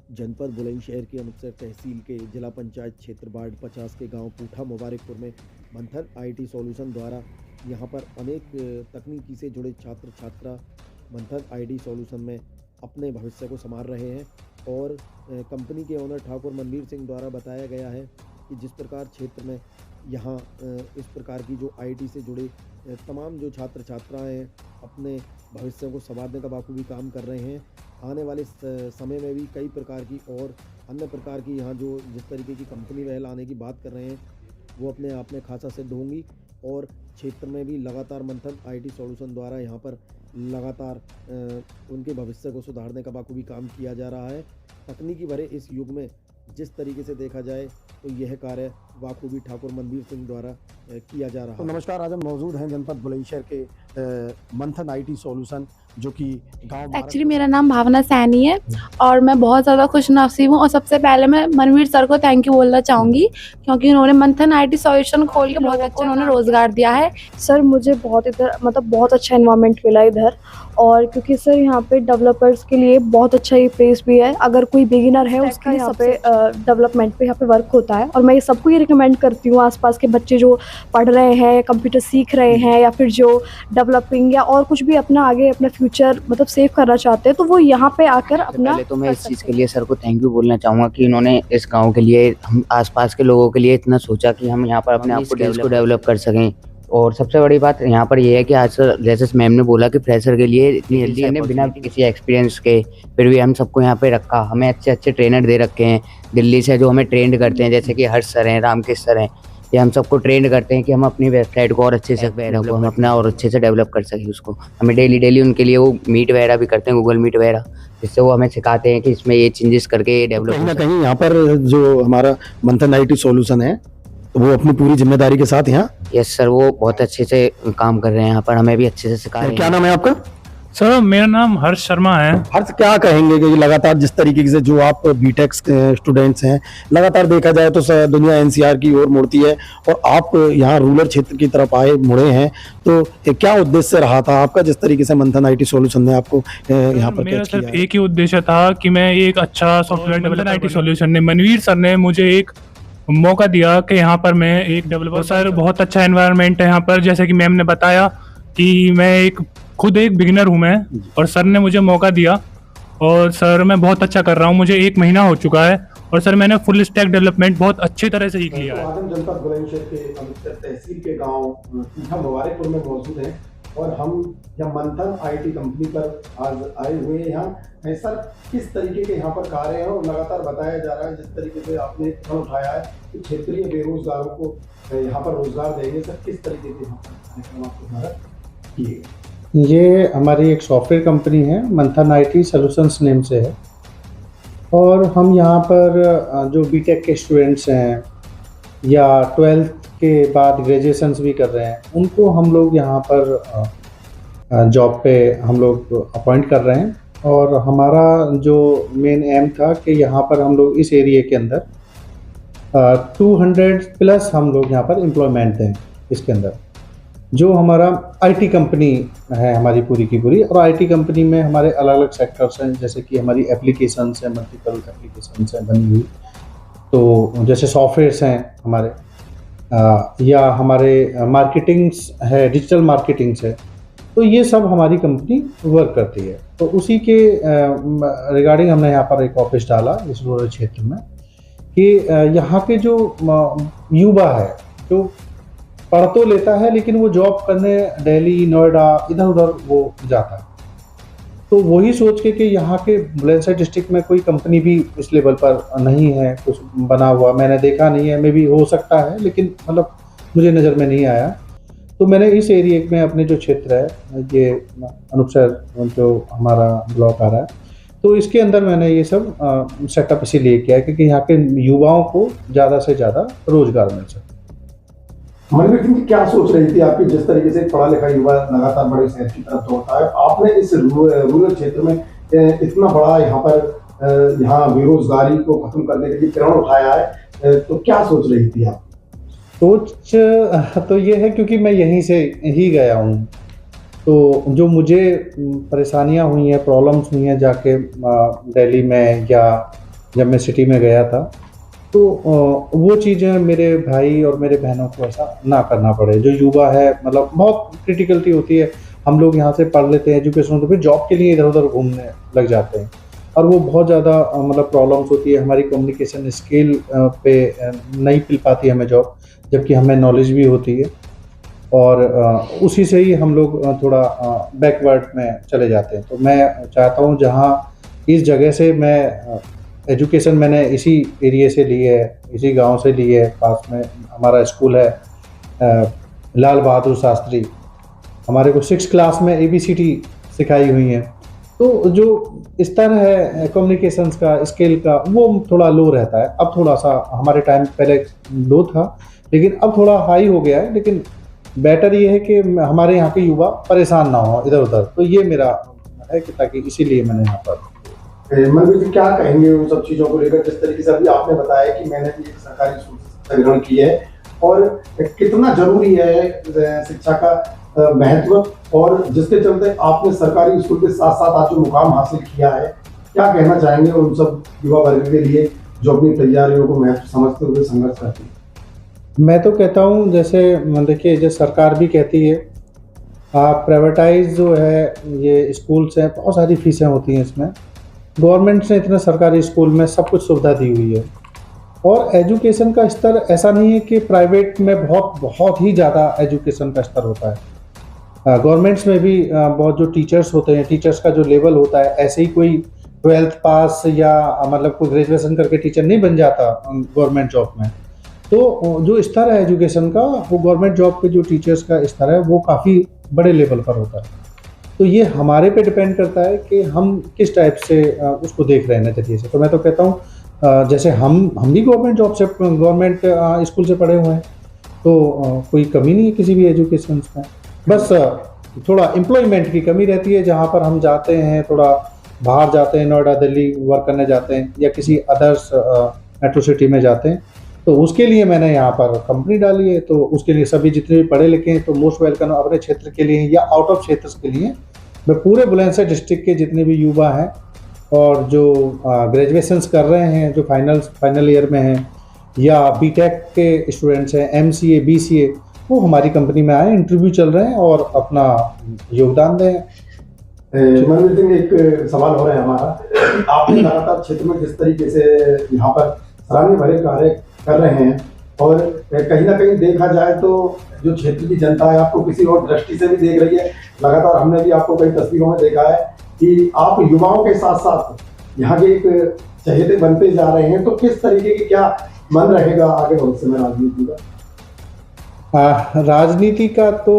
जनपद बुलंदशहर के अमृतसर तहसील के जिला पंचायत क्षेत्र वार्ड 50 के गांव पूठा मुबारकपुर में मंथन आईटी सॉल्यूशन द्वारा यहां पर अनेक तकनीकी से जुड़े छात्र छात्रा मंथन आईटी सॉल्यूशन में अपने भविष्य को संवार रहे हैं। और कंपनी के ओनर ठाकुर मनवीर सिंह द्वारा बताया गया है कि जिस प्रकार क्षेत्र में यहाँ इस प्रकार की जो आईटी से जुड़े तमाम जो छात्र छात्राएं हैं अपने भविष्य को संवारने का बाखूबी काम कर रहे हैं। आने वाले समय में भी कई प्रकार की और अन्य प्रकार की यहाँ जो जिस तरीके की कंपनी वह लाने की बात कर रहे हैं वो अपने आप में खासा सिद्ध होंगी। और क्षेत्र में भी लगातार मंथन आईटी सॉल्यूशन द्वारा यहाँ पर लगातार उनके भविष्य को सुधारने का बाखूबी काम किया जा रहा है। तकनीकी भरे इस युग में जिस तरीके से देखा जाए तो यह कार्य बाखूबी ठाकुर मनवीर सिंह द्वारा किया जा रहा है। तो नमस्कार, आज हम मौजूद हैं जनपद बुलंदशहर के मंथन आईटी सॉल्यूशन जो कि गांव। एक्चुअली मेरा नाम भावना सैनी है और मैं बहुत ज़्यादा खुश नसीब हूँ। और सबसे पहले मैं मनवीर सर को थैंक यू बोलना चाहूँगी क्योंकि उन्होंने मंथन आईटी सॉल्यूशन खोल के बहुत अच्छा उन्होंने रोज़गार दिया है। सर मुझे बहुत इधर मतलब बहुत अच्छा एनवायरनमेंट मिला इधर, और क्योंकि सर यहाँ पे डेवलपर्स के लिए बहुत अच्छा ये प्लेस भी है। अगर कोई बिगिनर है उसका यहाँ पे डेवलपमेंट पे यहाँ पे वर्क होता है। और मैं ये सबको ये रिकमेंड करती हूँ, आसपास के बच्चे जो पढ़ रहे हैं, कंप्यूटर सीख रहे हैं या फिर जो डेवलपिंग या और कुछ भी अपना आगे अपना फ्यूचर मतलब सेव करना चाहते हैं तो वो यहाँ पे आकर अपना। पहले तो मैं इस चीज़ के लिए सर को थैंक यू बोलना चाहूँगा कि इन्होंने इस गांव के लिए, हम आसपास के लोगों के लिए इतना सोचा कि हम यहाँ पर अपने आप को डेवलप कर सकें। और सबसे बड़ी बात यहाँ पर ये है कि आज जैसे मैम ने बोला कि फ्रेशर के लिए इतनी जल्दी हमने बिना किसी एक्सपीरियंस के फिर भी हम सबको यहाँ पे रखा। हमें अच्छे अच्छे ट्रेनर दे रखे हैं दिल्ली से जो हमें ट्रेंड करते हैं, जैसे कि हर्ष सर हैं, रामकृष्ण सर हैं। ये हम सबको ट्रेंड करते हैं कि हम अपनी वेबसाइट को और अच्छे से हम अपना और अच्छे से डेवलप कर सकें उसको। हमें डेली उनके लिए वो मीट वगैरह भी करते हैं, गूगल मीट वगैरह, जिससे वो हमें सिखाते हैं कि इसमें ये चेंजेस करके ये डेवलप। कहीं ना कहीं यहाँ पर जो हमारा मंथन आईटी सॉल्यूशन है वो अपनी पूरी जिम्मेदारी के साथ यहाँ। यस सर, वो बहुत अच्छे से काम कर रहे हैं यहाँ पर, हमें भी अच्छे से सिखा रहे हैं। क्या नाम है आपका? सर मेरा नाम हर्ष शर्मा है। हर्ष, क्या कहेंगे कि लगातार जिस तरीके से जो आप बीटेक स्टूडेंट्स हैं, लगातार देखा जाए तो दुनिया एनसीआर की ओर मुड़ती है और आप यहाँ रूरल क्षेत्र की तरफ मुड़े हैं, तो क्या उद्देश्य रहा था आपका जिस तरीके से मंथन आईटी सॉल्यूशन ने आपको यहाँ पर? मेरा सिर्फ एक ही उद्देश्य था कि मैं एक अच्छा सॉफ्टवेयर डेवलपर। आईटी सॉल्यूशन ने, मनवीर सर ने मुझे एक मौका दिया कि यहाँ पर मैं एक डेवलपर। सर बहुत अच्छा एनवायरनमेंट है यहाँ पर, जैसे कि मैम ने बताया कि मैं खुद एक बिगिनर हूँ मैं, और सर ने मुझे मौका दिया और सर मैं बहुत अच्छा कर रहा हूँ। मुझे 1 महीना हो चुका है और सर मैंने फुल स्टैक डेवलपमेंट बहुत अच्छी तरह से सीख लिया है। आज हम जनपद बुलंदशहर के अमृतसर तहसील के गांव पूठा मुबारकपुर में मौजूद हैं और हम यह मंथन आईटी कंपनी पर आज आए हुए हैं। यहाँ सर किस तरीके के यहाँ पर कार्य हैं और लगातार बताया जा रहा है जिस तरीके से आपने कदम उठाया है कि क्षेत्रीय बेरोजगारों को यहाँ पर रोजगार देंगे, सर किस तरीके के यहाँ पर कार्यक्रम आपके द्वारा किए? ये हमारी एक सॉफ्टवेयर कंपनी है, मंथन आईटी सॉल्यूशंस नेम से है। और हम यहाँ पर जो बीटेक के स्टूडेंट्स हैं या 12th के बाद ग्रेजुएशंस भी कर रहे हैं, उनको हम लोग यहाँ पर जॉब पे हम लोग अपॉइंट कर रहे हैं। और हमारा जो मेन एम था कि यहाँ पर हम लोग इस एरिया के अंदर 200+ हम लोग यहाँ पर एम्प्लॉयमेंट दें। इसके अंदर जो हमारा आईटी कंपनी है हमारी पूरी की पूरी, और आईटी कंपनी में हमारे अलग अलग सेक्टर्स हैं, जैसे कि हमारी एप्लीकेशंस हैं, मल्टीपल एप्लीकेशंस हैं बनी हुई, तो जैसे सॉफ्टवेयर्स हैं हमारे, या हमारे मार्केटिंग्स है, डिजिटल मार्केटिंग्स है, तो ये सब हमारी कंपनी वर्क करती है। तो उसी के रिगार्डिंग हमने यहाँ पर एक ऑफिस डाला इस रूरल क्षेत्र में कि यहाँ के जो युवा है जो पढ़ तो लेता है लेकिन वो जॉब करने दिल्ली, नोएडा, इधर उधर वो जाता है, तो वही सोच के कि यहाँ के बुलंदशहर डिस्ट्रिक्ट में कोई कंपनी भी इस लेवल पर नहीं है, कुछ बना हुआ मैंने देखा नहीं है, मे भी हो सकता है लेकिन मतलब मुझे नज़र में नहीं आया। तो मैंने इस एरिया में अपने जो क्षेत्र है, ये अमृतसर जो हमारा ब्लॉक आ रहा है, तो इसके अंदर मैंने ये सब सेटअप इसीलिए किया है क्योंकि यहाँ के युवाओं को ज़्यादा से ज़्यादा रोजगार मिल सके। मनवीर सिंह जी, क्या सोच रही थी आपकी जिस तरीके से पढ़ा लिखा युवा लगातार बड़े शहर की तरफ दौड़ता है, आपने इस रूरल क्षेत्र में इतना बड़ा यहाँ पर यहाँ बेरोजगारी को खत्म करने के लिए प्रण उठाया है, तो क्या सोच रही थी आप? सोच तो ये है क्योंकि मैं यहीं से ही गया हूँ, तो जो मुझे परेशानियाँ हुई हैं, प्रॉब्लम्स हुई हैं जाके दिल्ली में या जब मैं सिटी में गया था। तो वो चीज़ें मेरे भाई और मेरे बहनों को ऐसा ना करना पड़े। जो युवा है मतलब बहुत क्रिटिकलिटी होती है, हम लोग यहाँ से पढ़ लेते हैं एजुकेशन, तो फिर जॉब के लिए इधर-उधर घूमने लग जाते हैं और वो बहुत ज़्यादा मतलब प्रॉब्लम्स होती है। हमारी कम्युनिकेशन स्किल पे नहीं मिल पाती है हमें जॉब, जबकि हमें नॉलेज भी होती है और उसी से ही हम लोग थोड़ा बैकवर्ड में चले जाते हैं। तो मैं चाहता हूँ जहाँ इस जगह से मैं एजुकेशन मैंने इसी एरिया से ली है, इसी गांव से ली है, पास में हमारा स्कूल है लाल बहादुर शास्त्री। हमारे को 6 क्लास में ABCD सिखाई हुई है। तो जो स्तर है कम्युनिकेशंस का, स्किल का, वो थोड़ा लो रहता है। अब थोड़ा सा हमारे टाइम पहले लो था, लेकिन अब थोड़ा हाई हो गया है। लेकिन बेटर ये है कि हमारे यहाँ के युवा परेशान ना हो इधर-उधर। तो ये मेरा है कि ताकि इसीलिए मैंने यहाँ पर मनवीर जी क्या कहेंगे उन सब चीज़ों को लेकर, जिस तरीके से अभी आपने बताया कि मैंने भी एक सरकारी स्कूल से शिक्षा ग्रहण की है और कितना जरूरी है शिक्षा का महत्व, और जिसके चलते आपने सरकारी स्कूल के साथ साथ आज जो मुकाम हासिल किया है, क्या कहना चाहेंगे उन सब युवा वर्ग के लिए जो अपनी तैयारियों को महत्व समझते हुए संघर्ष करते हैं? मैं तो कहता हूँ जैसे देखिए, जो सरकार भी कहती है प्राइवेटाइज जो है ये स्कूल्स हैं, बहुत सारी फीसें होती हैं इसमें। गवर्नमेंट ने इतने सरकारी स्कूल में सब कुछ सुविधा दी हुई है और एजुकेशन का स्तर ऐसा नहीं है कि प्राइवेट में बहुत ही ज़्यादा एजुकेशन का स्तर होता है। गवर्नमेंट्स में भी बहुत जो टीचर्स होते हैं, टीचर्स का जो लेवल होता है, ऐसे ही कोई 12th पास या मतलब कोई ग्रेजुएशन करके टीचर नहीं बन जाता गवर्नमेंट जॉब में। तो जो स्तर है एजुकेशन का, वो गवर्नमेंट जॉब के जो टीचर्स का स्तर है वो काफ़ी बड़े लेवल पर होता है। तो ये हमारे पे डिपेंड करता है कि हम किस टाइप से उसको देख रहे हैं नज़रिए से। तो मैं तो कहता हूँ जैसे हम भी गवर्नमेंट जॉब से, गवर्नमेंट स्कूल से पढ़े हुए हैं, तो कोई कमी नहीं है किसी भी एजुकेशन में। बस थोड़ा एम्प्लॉयमेंट की कमी रहती है, जहाँ पर हम जाते हैं, थोड़ा बाहर जाते हैं, नोएडा दिल्ली वर्क करने जाते हैं या किसी अदर्स मेट्रो सिटी में जाते हैं। तो उसके लिए मैंने यहाँ पर कंपनी डाली है। तो उसके लिए सभी जितने भी पढ़े लिखे हैं तो मोस्ट वेलकम। अपने क्षेत्र के लिए या आउट ऑफ क्षेत्र के लिए मैं पूरे बुलंदशहर डिस्ट्रिक्ट के जितने भी युवा हैं और जो ग्रेजुएशंस कर रहे हैं, जो फाइनल ईयर में हैं या बीटेक के स्टूडेंट्स हैं, MCA BCA, वो हमारी कंपनी में आए, इंटरव्यू चल रहे हैं और अपना योगदान दें। मनवीर सिंह, एक सवाल हो रहा है हमारा। आपने लगातार क्षेत्र में जिस तरीके से यहाँ पर सराहनीय भरे कार्य कर रहे हैं और कहीं ना कहीं देखा जाए तो जो क्षेत्र की जनता है आपको किसी और दृष्टि से भी देख रही है। लगातार हमने भी आपको कई तस्वीरों में देखा है कि आप युवाओं के साथ साथ यहाँ के एक चहेते बनते जा रहे हैं। तो किस तरीके की क्या मन रहेगा आगे भविष्य में राजनीति का? राजनीति का तो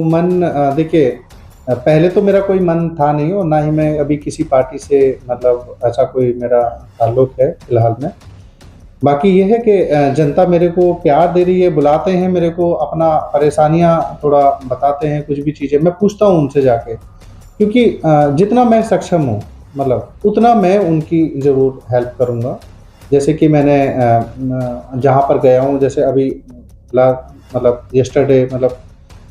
मन देखिए, पहले तो मेरा कोई मन था नहीं और ना ही मैं अभी किसी पार्टी से मतलब ऐसा कोई मेरा ताल्लुक है फिलहाल में। बाकी ये है कि जनता मेरे को प्यार दे रही है, बुलाते हैं मेरे को, अपना परेशानियां थोड़ा बताते हैं, कुछ भी चीज़ें मैं पूछता हूँ उनसे जाके, क्योंकि जितना मैं सक्षम हूँ मतलब उतना मैं उनकी ज़रूर हेल्प करूँगा। जैसे कि मैंने जहाँ पर गया हूँ, जैसे अभी मतलब यस्टरडे मतलब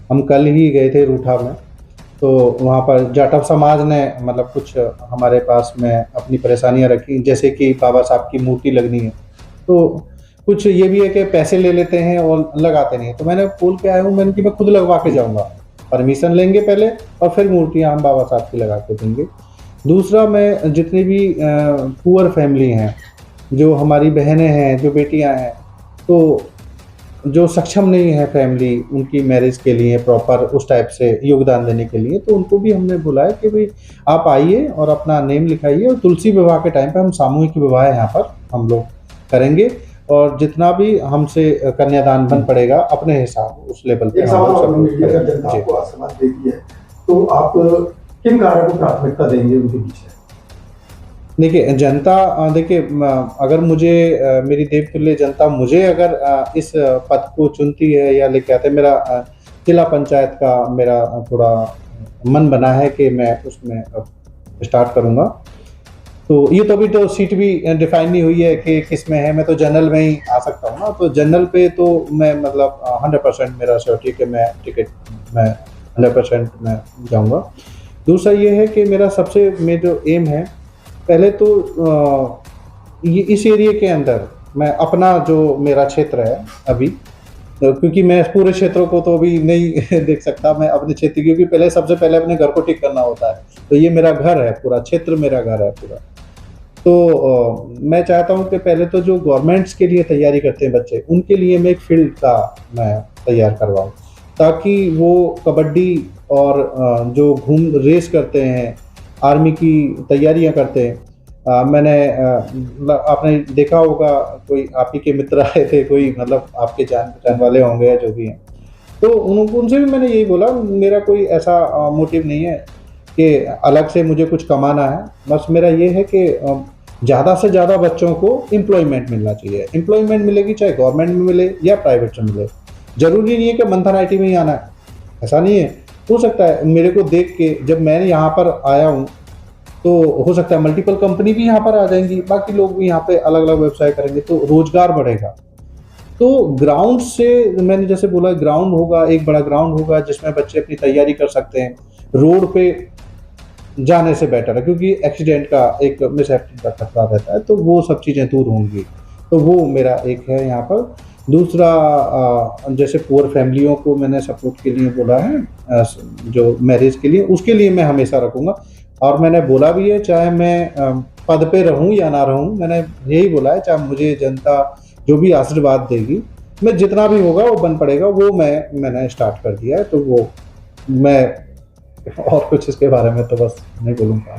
हम कल ही गए थे रूठा में, तो वहाँ पर जाटव समाज ने मतलब कुछ हमारे पास में अपनी परेशानियाँ रखी, जैसे कि बाबा साहब की मूर्ति लगनी है। तो कुछ ये भी है कि पैसे ले लेते हैं और लगाते नहीं है। तो मैंने बोल के आया हूँ मैंने कि मैं खुद लगवा के जाऊँगा, परमिशन लेंगे पहले और फिर मूर्तियाँ हम बाबा साहब की लगा के देंगे। दूसरा, मैं जितनी भी पुअर फैमिली हैं, जो हमारी बहनें हैं, जो बेटियाँ हैं, तो जो सक्षम नहीं है फैमिली उनकी मैरिज के लिए प्रॉपर उस टाइप से योगदान देने के लिए, तो उनको भी हमने बुलाया कि भाई आप आइए और अपना नेम लिखाइए। और तुलसी विवाह के टाइम पे हम सामूहिक विवाह यहाँ पर हम लोग करेंगे और जितना भी हमसे कन्यादान बन पड़ेगा अपने हिसाब उस लेवल पे तो आप किन कार्यों को प्राथमिकता देंगे उनके पीछे? देखिए, जनता देखिए, अगर मुझे मेरी देवतुल्य जनता मुझे अगर इस पद को चुनती है या लेके आते, मेरा जिला पंचायत का मेरा थोड़ा मन बना है कि मैं उसमें स्टार्ट करूँगा। तो ये तो अभी तो सीट भी डिफाइन नहीं हुई है कि किस में है। मैं तो जनरल में ही आ सकता हूँ ना, तो जनरल पे तो मैं मतलब 100% मेरा श्योरिटी कि मैं टिकट मैं 100% मैं जाऊँगा। दूसरा ये है कि मेरा सबसे जो एम है, पहले तो ये इस एरिया के अंदर मैं अपना जो मेरा क्षेत्र है अभी, क्योंकि मैं पूरे क्षेत्रों को तो अभी नहीं देख सकता, मैं अपने क्षेत्र, क्योंकि पहले सबसे पहले अपने घर को ठीक करना होता है। तो ये मेरा घर है, पूरा क्षेत्र मेरा घर है पूरा। तो मैं चाहता हूँ कि पहले तो जो गवर्नमेंट्स के लिए तैयारी करते हैं बच्चे, उनके लिए मैं एक फील्ड का मैं तैयार करवाऊँ, ताकि वो कबड्डी और जो घूम रेस करते हैं, आर्मी की तैयारियां करते हैं। मैंने आपने देखा होगा, कोई आप ही के मित्र आए थे, कोई मतलब आपके जान पहचान वाले होंगे या जो भी हैं, तो उनसे भी मैंने यही बोला, मेरा कोई ऐसा मोटिव नहीं है कि अलग से मुझे कुछ कमाना है। बस मेरा ये है कि ज़्यादा से ज़्यादा बच्चों को एम्प्लॉयमेंट मिलना चाहिए। एम्प्लॉयमेंट मिलेगी चाहे गवर्नमेंट में मिले या प्राइवेट में मिले, ज़रूरी नहीं है कि मंथन आईटी में ही आना है, ऐसा नहीं है। हो सकता है मेरे को देख के जब मैं यहाँ पर आया हूँ, तो हो सकता है मल्टीपल कंपनी भी यहाँ पर आ जाएंगी, बाकी लोग भी यहाँ पे अलग अलग व्यवसाय करेंगे, तो रोजगार बढ़ेगा। तो ग्राउंड से मैंने जैसे बोला, ग्राउंड होगा, एक बड़ा ग्राउंड होगा जिसमें बच्चे अपनी तैयारी कर सकते हैं। रोड पे जाने से बेटर है, क्योंकि एक्सीडेंट का एक मिसहैपनिंग का खतरा रहता है, तो वो सब चीज़ें दूर होंगी। तो वो मेरा एक है यहाँ पर। दूसरा, जैसे पुअर फैमिलियों को मैंने सपोर्ट के लिए बोला है, जो मैरिज के लिए, उसके लिए मैं हमेशा रखूँगा। और मैंने बोला भी है, चाहे मैं पद पे रहूं या ना रहूं, मैंने यही बोला है, चाहे मुझे जनता जो भी आशीर्वाद देगी, मैं जितना भी होगा वो बन पड़ेगा, वो मैंने स्टार्ट कर दिया है। तो वो मैं और कुछ इसके बारे में तो बस नहीं बोलूँगा।